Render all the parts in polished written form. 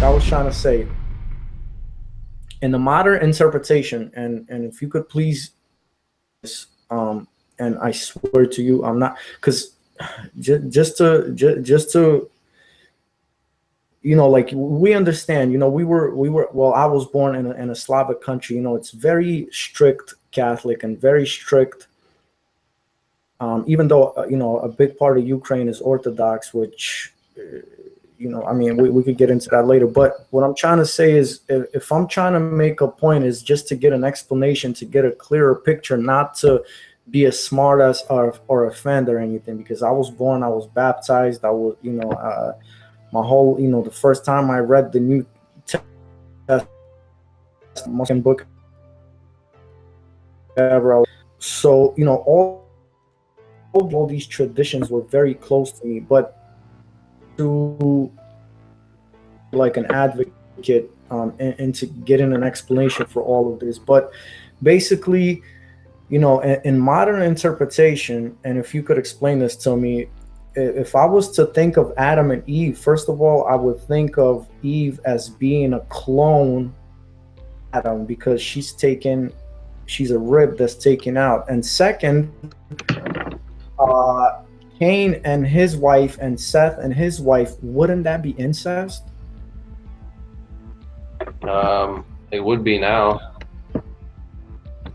like I was trying to say, in the modern interpretation, and if you could please, um, and I swear to you, I'm not, because just to like we understand, we were well, I was born in a Slavic country. It's very strict Catholic and very strict. Even though a big part of Ukraine is Orthodox, which I mean, we could get into that later. But what I'm trying to say is, if I'm trying to make a point, is just to get an explanation, to get a clearer picture, not to be a smart ass or offend or anything. Because I was born, I was baptized, I was, my whole, the first time I read the New Testament Muslim book ever. So, all these traditions were very close to me, but to like an advocate, and to get in an explanation for all of this. But basically, in modern interpretation, and if you could explain this to me, if I was to think of Adam and Eve, first of all, I would think of Eve as being a clone of Adam, because she's a rib that's taken out. And second, Cain and his wife and Seth and his wife, wouldn't that be incest? It would be now.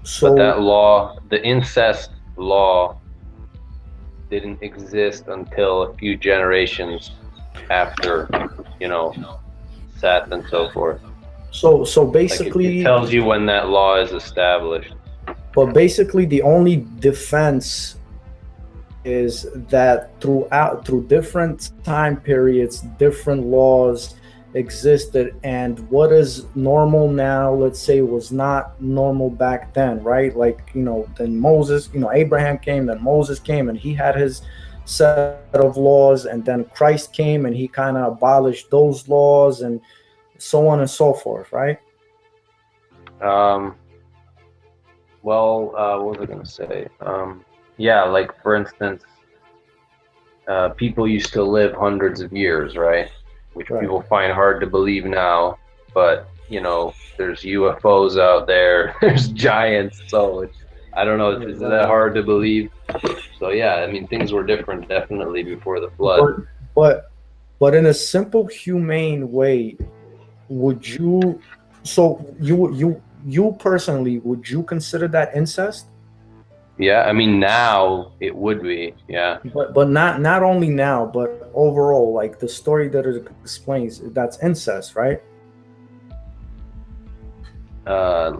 So, but that law, the incest law, didn't exist until a few generations after, Seth and so forth. So basically, it tells you when that law is established. But basically, the only defense is that through different time periods, different laws existed, and what is normal now, let's say, was not normal back then, right? Like, then Moses, Abraham came, then Moses came, and he had his set of laws, and then Christ came and he kind of abolished those laws, and so on and so forth, right? What was I going to say? Yeah, like for instance, people used to live hundreds of years, right? Which people find hard to believe now, but there's UFOs out there, there's giants, so I don't know, is that hard to believe? So yeah, I mean, things were different definitely before the flood. But in a simple, humane way, would you? So you personally, would you consider that incest? Yeah, I mean, now it would be, yeah. But not only now, but overall, like the story that it explains, that's incest, right? I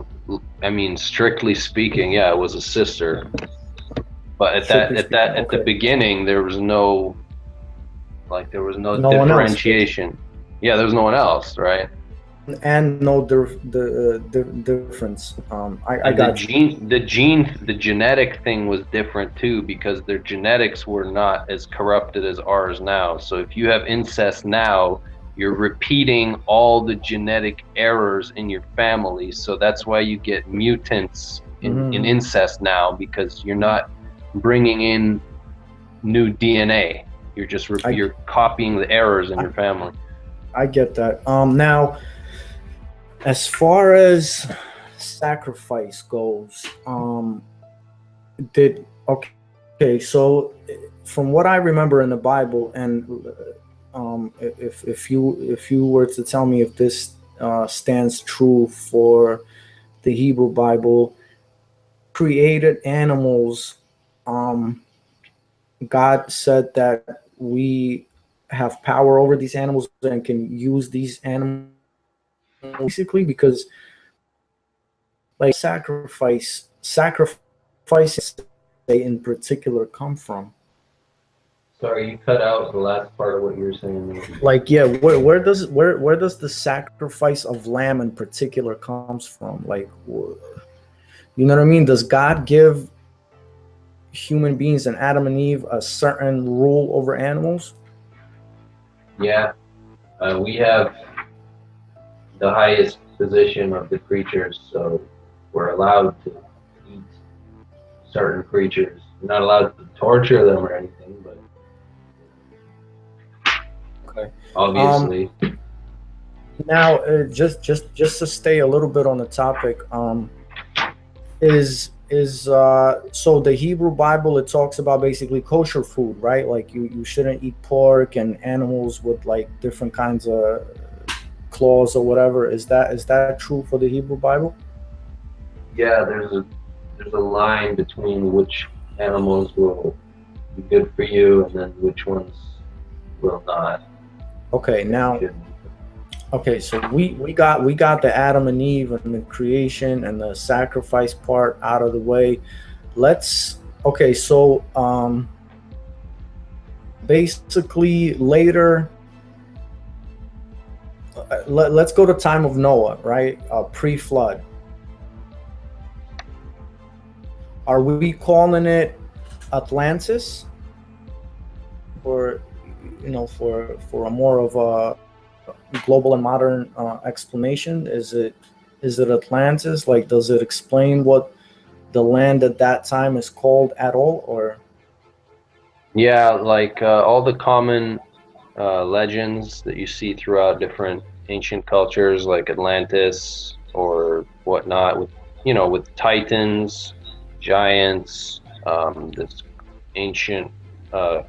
mean, strictly speaking, yeah, it was a sister. But at the beginning, there was no differentiation. Yeah, there was no one else, right? And no difference. I got the genetic thing was different too, because their genetics were not as corrupted as ours now. So if you have incest now, you're repeating all the genetic errors in your family. So that's why you get mutants in incest now, because you're not bringing in new DNA. You're just you're copying the errors in your family. I get that. Now, as far as sacrifice goes, so from what I remember in the Bible, and if you were to tell me if this stands true for the Hebrew Bible, created animals, God said that we have power over these animals and can use these animals, basically, because like sacrifices in particular come from. Sorry, you cut out the last part of what you were saying. Like, yeah, where does the sacrifice of lamb in particular comes from? Like, you know what I mean? Does God give human beings and Adam and Eve a certain rule over animals? Yeah, we have the highest position of the creatures, so we're allowed to eat certain creatures. We're not allowed to torture them or anything, but okay. Obviously. Now, just to stay a little bit on the topic, so the Hebrew Bible, it talks about basically kosher food, right? Like you shouldn't eat pork and animals with like different kinds of claws or whatever. Is that true for the Hebrew Bible? Yeah, there's a line between which animals will be good for you and then which ones will not. Okay, And you now, shouldn't. okay, so we got the Adam and Eve and the creation and the sacrifice part out of the way. Let's Okay, so basically later, let's go to time of Noah, right? Pre-flood. Are we calling it Atlantis, or for a more of a global and modern explanation? Is it Atlantis? Like, does it explain what the land at that time is called at all, or? Yeah, like all the common legends that you see throughout different ancient cultures, like Atlantis or whatnot, with titans, giants, this ancient uh,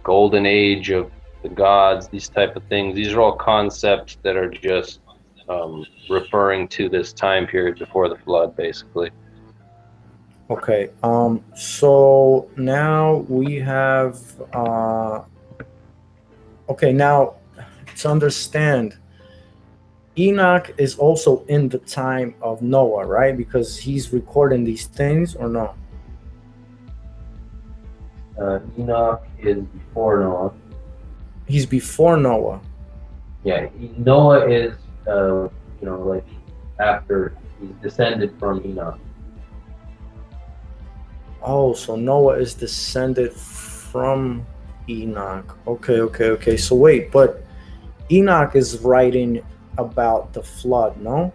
golden age of the gods, these type of things. These are all concepts that are just referring to this time period before the flood, basically. Okay, so now we have okay, now to understand, Enoch is also in the time of Noah, right? Because he's recording these things, or no? Enoch is before Noah. He's before Noah. Yeah, Noah is, like after he's descended from Enoch. Oh, so Noah is descended from Enoch. Okay, okay, okay. So wait, but Enoch is writing about the flood, no?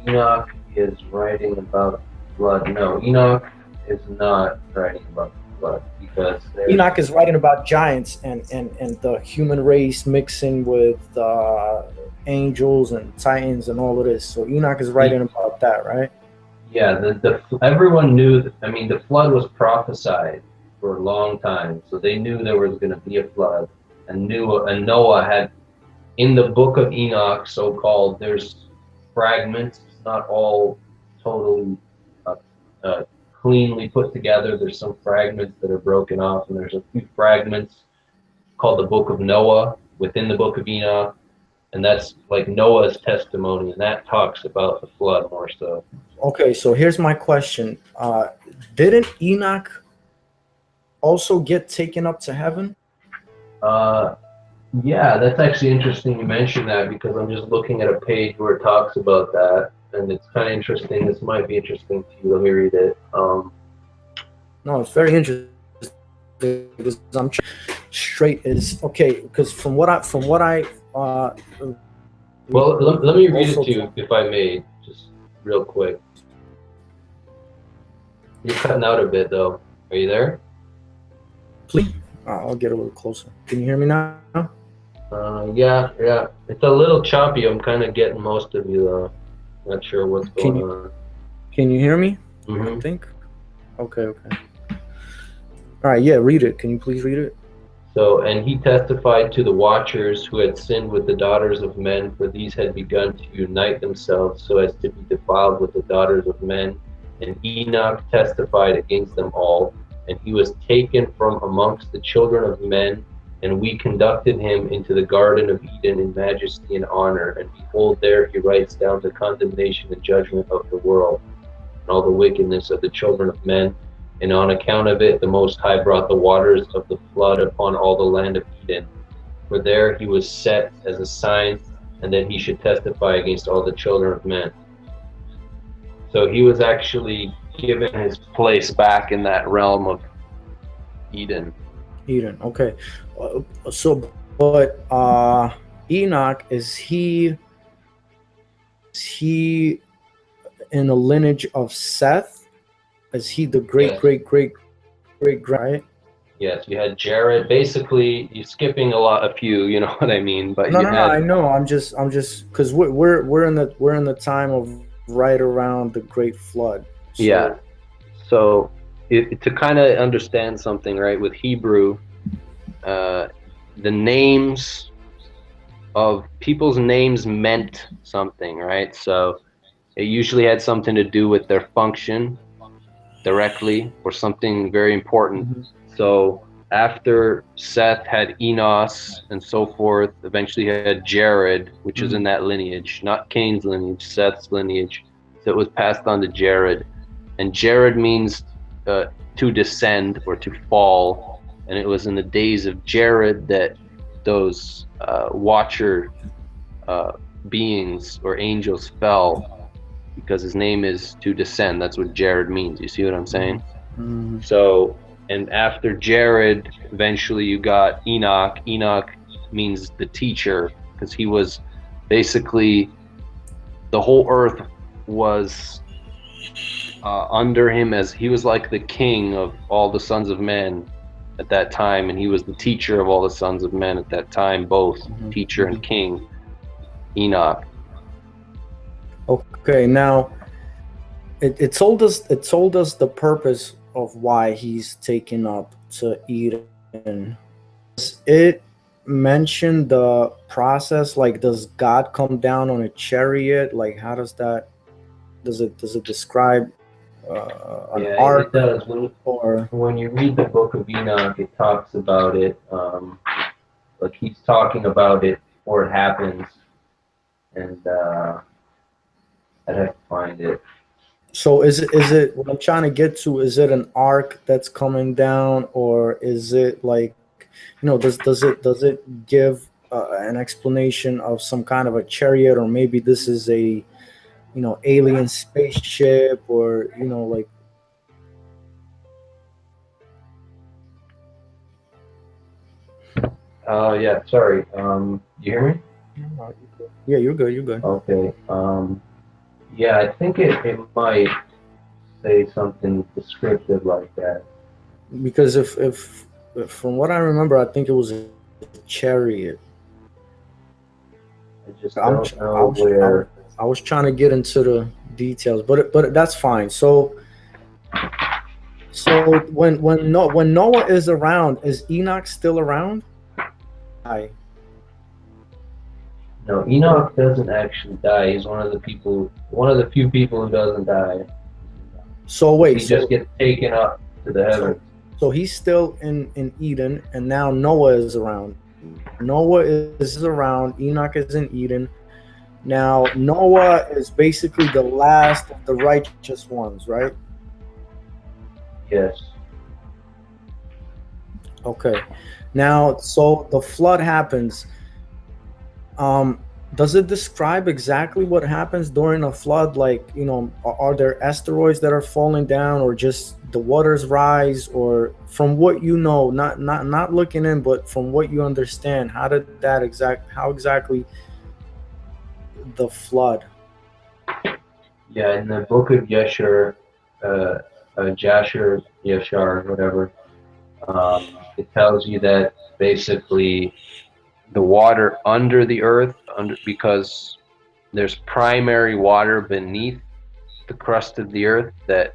Enoch is writing about flood. No, Enoch is not writing about flood because there's Enoch is writing about giants and the human race mixing with angels and titans and all of this. So Enoch is writing about that, right? yeah, the everyone knew that, I mean, the flood was prophesied for a long time, so they knew there was going to be a flood, and Noah had in the book of Enoch, so called. There's fragments. It's not all totally uh, uh, cleanly put together. There's some fragments that are broken off, and there's a few fragments called the book of Noah within the book of Enoch, and that's like Noah's testimony, and that talks about the flood more so. Okay, so here's my question. Didn't Enoch also get taken up to heaven? Uh, yeah, that's actually interesting you mentioned that because I'm just looking at a page where it talks about that, and it's kind of interesting. This might be interesting to you. Let me read it. No, it's very interesting because I'm straight is okay. Because from what I Well, we've let me read it also to you, if I may, just real quick. You're cutting out a bit, though. Are you there? please. I'll get a little closer. Can you hear me now? Yeah, yeah. It's a little choppy. I'm kind of getting most of you, though. Not sure what's Can going you on. can you hear me? I Hmm. think. Okay, okay. All right, yeah. Read it. Can you please read it? So, and he testified to the watchers who had sinned with the daughters of men, for these had begun to unite themselves so as to be defiled with the daughters of men. And Enoch testified against them all. And he was taken from amongst the children of men, and we conducted him into the Garden of Eden in majesty and honor. And behold, there he writes down the condemnation and judgment of the world, and all the wickedness of the children of men. And on account of it, the Most High brought the waters of the flood upon all the land of Eden. For there he was set as a sign, and that he should testify against all the children of men. So he was actually given his place back in that realm of Eden. Eden. Okay. So, but Enoch, is he in a lineage of Seth? Is he the great Yes. great great great grand? Right? Yes, you had Jared. Basically, you're skipping a few, you know what I mean? But No, you no, no. I had, know. I'm just because we're in the time of right around the Great Flood. yeah. So So to kind of understand something, right, with Hebrew, uh, the names of people's names meant something, right? So it usually had something to do with their function directly or something very important. mhm, So after Seth had Enos and so forth, eventually he had Jared, which is in mhm. that lineage, not Cain's lineage, Seth's lineage. So it was passed on to Jared. And Jared means uh, to descend or to fall. And it was in the days of Jared that those watcher uh, beings or angels fell because his name is to descend. That's what Jared means. You see what I'm saying? Mhm. So, and after Jared, eventually you got Enoch. Enoch means the teacher because he was basically the whole earth was under him, as he was like the king of all the sons of men at that time, and he was the teacher of all the sons of men at that time, both Mhm. teacher and Mhm. king. Enoch. Okay, now it told us the purpose of why he's taken up to Eden. It mentioned the process. Like, does God come down on a chariot? Like, how does that? Does it describe an Yeah, it ark does. or? When you read the book of Enoch, it talks about it. Like he's talking about it before it happens, and I'd have to find it. So is it what I'm trying to get to? Is it an arc that's coming down, or is it like, does it give an explanation of some kind of a chariot, or maybe this is a alien spaceship, or like. Yeah, sorry. You hear me? Yeah, you're good. You're good. Okay. Yeah, I think it might say something descriptive like that. Because if from what I remember, I think it was a chariot. I just I'm don't tr- I know was I was, where. I was trying to get into the details, but that's fine. So when Noah is around, is Enoch still around? I No, Enoch doesn't actually die. He's one of the few people who doesn't die. so Because wait, he just gets taken up to the so heavens. so he's still in Eden, and now Noah is around. Noah is around. Enoch is in Eden. Now Noah is basically the last of the righteous ones, right? Yes. Okay. Now, so the flood happens. Um, does it describe exactly what happens during a flood? Like, are there asteroids that are falling down, or just the waters rise, or from what you know, not looking in, but from what you understand, how exactly the flood? Yeah, in the book of Yeshur, uh, Jasher, Yeshar, whatever, it tells you that basically the water under the earth, because there's primary water beneath the crust of the earth that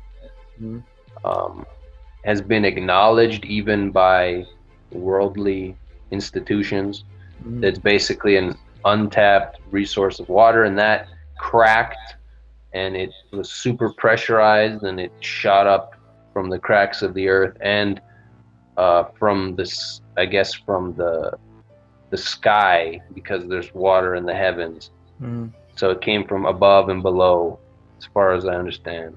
Mhm. um, has been acknowledged even by worldly institutions. Mhm. That's basically an untapped resource of water, and that cracked and it was super pressurized and it shot up from the cracks of the earth and from this, I guess, from the sky because there's water in the heavens. Mhm. So it came from above and below, as far as I understand.